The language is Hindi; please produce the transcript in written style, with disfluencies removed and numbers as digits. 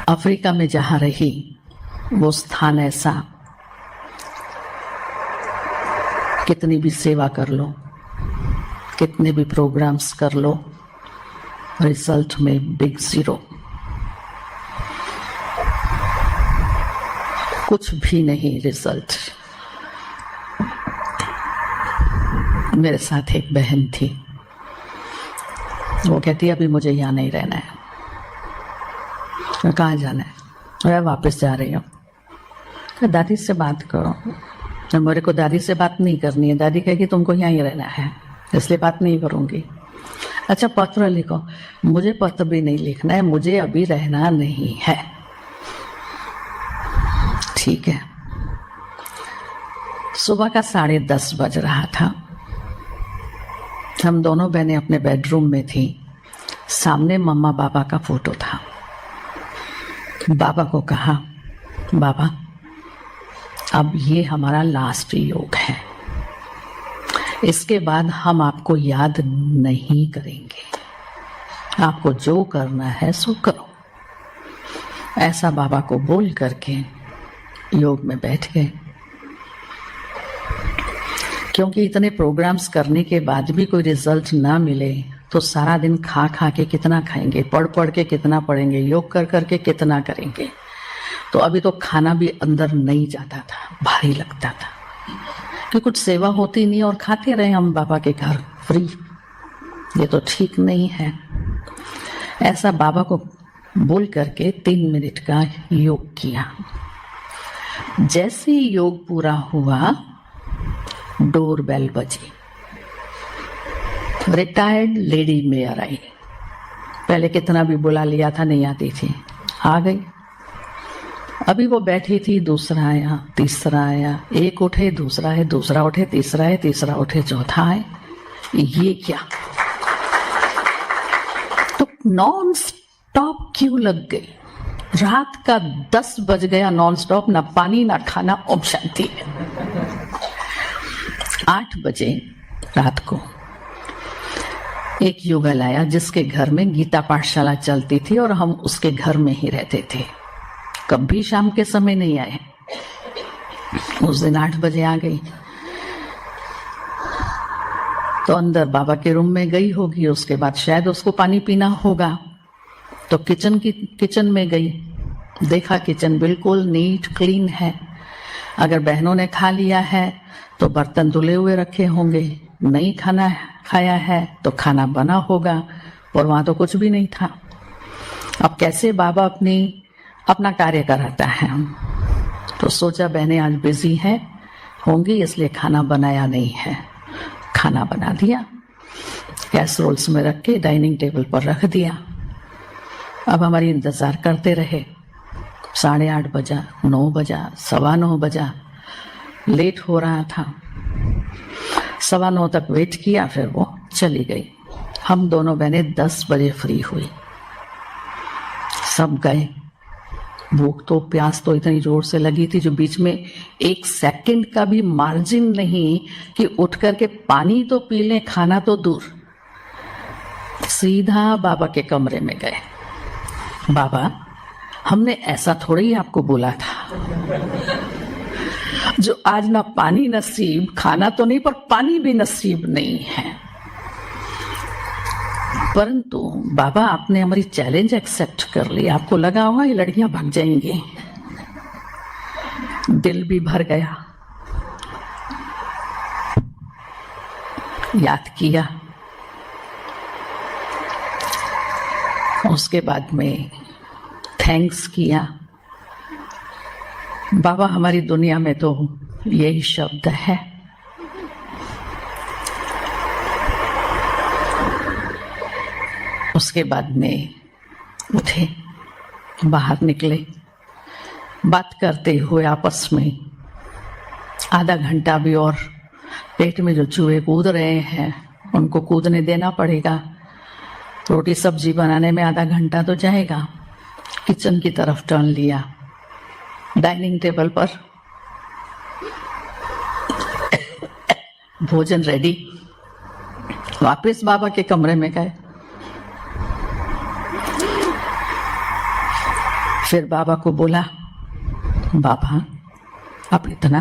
अफ्रीका में जहाँ रही वो स्थान ऐसा, कितनी भी सेवा कर लो, कितने भी प्रोग्राम्स कर लो, रिजल्ट में बिग जीरो, कुछ भी नहीं रिजल्ट। मेरे साथ एक बहन थी, वो कहती अभी मुझे यहाँ नहीं रहना है। कहाँ जाना है? मैं वापस जा रही हूँ। दादी से बात करो। तो मेरे को दादी से बात नहीं करनी है। दादी कहेगी तुमको यहाँ ही रहना है, इसलिए बात नहीं करूँगी। अच्छा पत्र लिखो। मुझे पत्र भी नहीं लिखना है, मुझे अभी रहना नहीं है। ठीक है। सुबह का 10:30 बज रहा था। हम दोनों बहनें अपने बेडरूम में थी। सामने मम्मा बाबा का फोटो था। बाबा को कहा, बाबा अब ये हमारा लास्ट योग है, इसके बाद हम आपको याद नहीं करेंगे, आपको जो करना है सो करो। ऐसा बाबा को बोल करके योग में बैठ गए। क्योंकि इतने प्रोग्राम्स करने के बाद भी कोई रिजल्ट ना मिले तो सारा दिन खा खा के कितना खाएंगे, पढ़ पढ़ के कितना पढ़ेंगे, योग कर कर के कितना करेंगे। तो अभी तो खाना भी अंदर नहीं जाता था, भारी लगता था कि कुछ सेवा होती नहीं और खाते रहे हम बाबा के घर फ्री। ये तो ठीक नहीं है। ऐसा बाबा को बोल करके 3 मिनट का योग किया। जैसे ही योग पूरा हुआ, डोर बेल बजी। रिटायर्ड लेडी मेयर आई। पहले कितना भी बुला लिया था, नहीं आती थी, आ गई। अभी वो बैठी थी, दूसरा आया, तीसरा आया, एक उठे, दूसरा है, दूसरा उठे, तीसरा है, तीसरा उठे, चौथा है। ये क्या? तो नॉन स्टॉप क्यों लग गई? रात का 10 बज गया, नॉन स्टॉप, ना पानी ना खाना, ओम शांति। 8 बजे रात को एक युगल आया जिसके घर में गीता पाठशाला चलती थी और हम उसके घर में ही रहते थे। कभी शाम के समय नहीं आए। उस दिन 8 बजे आ गई तो अंदर बाबा के रूम में गई होगी। उसके बाद शायद उसको पानी पीना होगा तो किचन में गई। देखा किचन बिल्कुल नीट क्लीन है। अगर बहनों ने खा लिया है तो बर्तन धुले हुए रखे होंगे, नहीं खाना खाया है तो खाना बना होगा, और वहां तो कुछ भी नहीं था। अब कैसे बाबा अपना कार्य कराता है। तो सोचा बहनें आज बिजी है होंगी, इसलिए खाना बनाया नहीं है। खाना बना दिया, कैसरोल्स में रख के डाइनिंग टेबल पर रख दिया। अब हमारी इंतजार करते रहे। 8:30 बजा, 9 बजा, 9:15 बजा, लेट हो रहा था। 9:15 तक वेट किया, फिर वो चली गई। हम दोनों बहनें 10 बजे फ्री हुई। सब गए। भूख तो प्यास तो इतनी जोर से लगी थी जो बीच में 1 सेकंड का भी मार्जिन नहीं कि उठ करके पानी तो पी लें, खाना तो दूर। सीधा बाबा के कमरे में गए। बाबा हमने ऐसा थोड़ा ही आपको बोला था जो आज ना पानी नसीब, खाना तो नहीं पर पानी भी नसीब नहीं है। परंतु बाबा आपने हमारी चैलेंज एक्सेप्ट कर ली। आपको लगा होगा ये लड़कियां भाग जाएंगी। दिल भी भर गया। याद किया। उसके बाद में थैंक्स किया। बाबा हमारी दुनिया में तो यही शब्द है। उसके बाद में उठे, बाहर निकले, बात करते हुए आपस में आधा घंटा भी, और पेट में जो चूहे कूद रहे हैं उनको कूदने देना पड़ेगा। रोटी सब्जी बनाने में आधा घंटा तो जाएगा। किचन की तरफ टर्न लिया। डाइनिंग टेबल पर भोजन रेडी। वापस बाबा के कमरे में गए। फिर बाबा को बोला, बाबा आप इतना